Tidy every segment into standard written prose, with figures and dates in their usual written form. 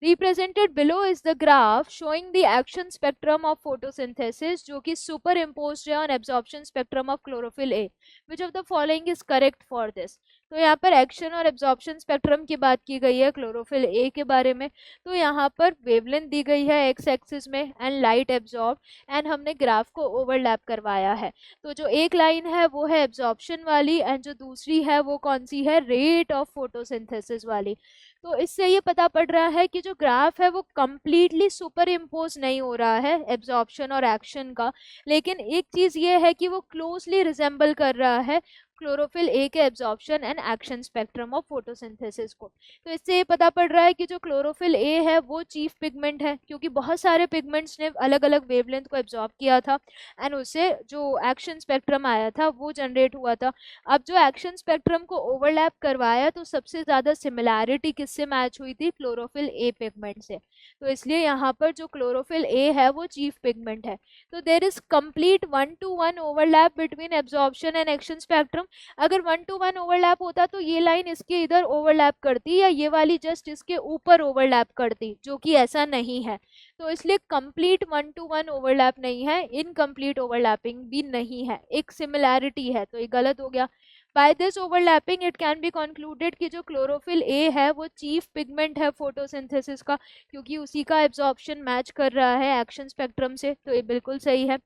Represented below is the graph showing the action spectrum of photosynthesis जो कि superimposed है on absorption spectrum of chlorophyll A. Which of the following is correct for this? तो यहाँ पर action और absorption spectrum की बात की गई है क्लोरोफिल ए के बारे में। तो यहाँ पर वेवलेंथ दी गई है एक्स एक्सिस में एंड लाइट एब्जॉर्ब, एंड हमने ग्राफ को ओवरलैप करवाया है। तो जो एक लाइन है वो है एब्जॉर्प्शन वाली एंड जो दूसरी है वो कौन सी है, रेट ऑफ फोटोसिंथेसिस वाली। तो इससे ये पता पड़ रहा है कि जो ग्राफ है वो कंप्लीटली सुपर इम्पोज नहीं हो रहा है एब्जॉर्प्शन और एक्शन का, लेकिन एक चीज ये है कि वो क्लोजली रिजेंबल कर रहा है क्लोरोफिल ए के absorption and action spectrum of photosynthesis को। तो इससे ये पता पड़ रहा है कि जो क्लोरोफिल ए है वो चीफ पिगमेंट है, क्योंकि बहुत सारे पिगमेंट्स ने अलग अलग वेवलेंथ को एब्जॉर्ब किया था एंड उससे जो एक्शन स्पेक्ट्रम आया था वो जनरेट हुआ था। अब जो एक्शन स्पेक्ट्रम को ओवरलैप करवाया तो सबसे ज्यादा सिमिलैरिटी किससे मैच हुई थी, क्लोरोफिल ए पिगमेंट से। तो इसलिए यहाँ पर जो क्लोरोफिल ए है वो चीफ पिगमेंट है। तो there is complete 1-to-1 overlap between absorption and action spectrum. अगर 1-to-1 ओवरलैप होता तो ये लाइन इसके इधर ओवरलैप करती या ये वाली जस्ट इसके ऊपर ओवरलैप करती, जो कि ऐसा नहीं है। तो इसलिए कंप्लीट 1-to-1 ओवरलैप नहीं है, इनकम्प्लीट ओवरलैपिंग भी नहीं है, एक सिमिलैरिटी है, तो ये गलत हो गया। By this overlapping it can be concluded कि जो क्लोरोफिल ए है वो चीफ पिगमेंट है फोटोसिंथेसिस का, क्योंकि उसी का एब्जॉर्प्शन मैच कर रहा है एक्शन स्पेक्ट्रम से। तो ये बिल्कुल सही है।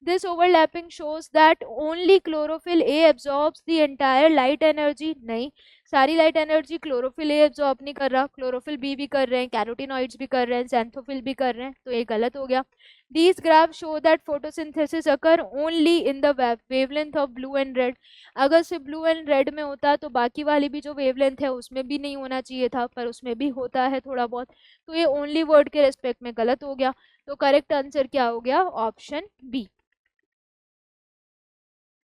This overlapping shows that only chlorophyll A absorbs the entire light energy. नहीं, सारी light energy chlorophyll A absorb नहीं कर रहा, क्लोरोफिल बी भी कर रहे हैं, कैरोटिनॉइड्स भी कर रहे हैं, xanthophyll भी कर रहे हैं, तो ये गलत हो गया। These graphs show that photosynthesis occur only in the wavelength of blue and red। अगर सिर्फ ब्लू एंड रेड में होता तो बाकी वाली भी जो वेवलेंथ है उसमें भी नहीं होना चाहिए था, पर उसमें भी होता है थोड़ा बहुत। तो ये ओनली वर्ड के रेस्पेक्ट में गलत हो गया। तो करेक्ट आंसर क्या हो गया, option B.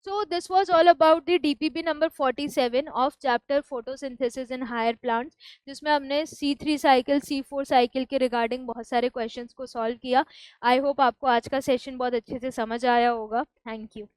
So this was all about the DPP number 47 of chapter photosynthesis in higher plants, जिसमें हमने C3 साइकिल C4 साइकिल के रिगार्डिंग बहुत सारे क्वेश्चंस को सॉल्व किया। आई होप आपको आज का सेशन बहुत अच्छे से समझ आया होगा। Thank you.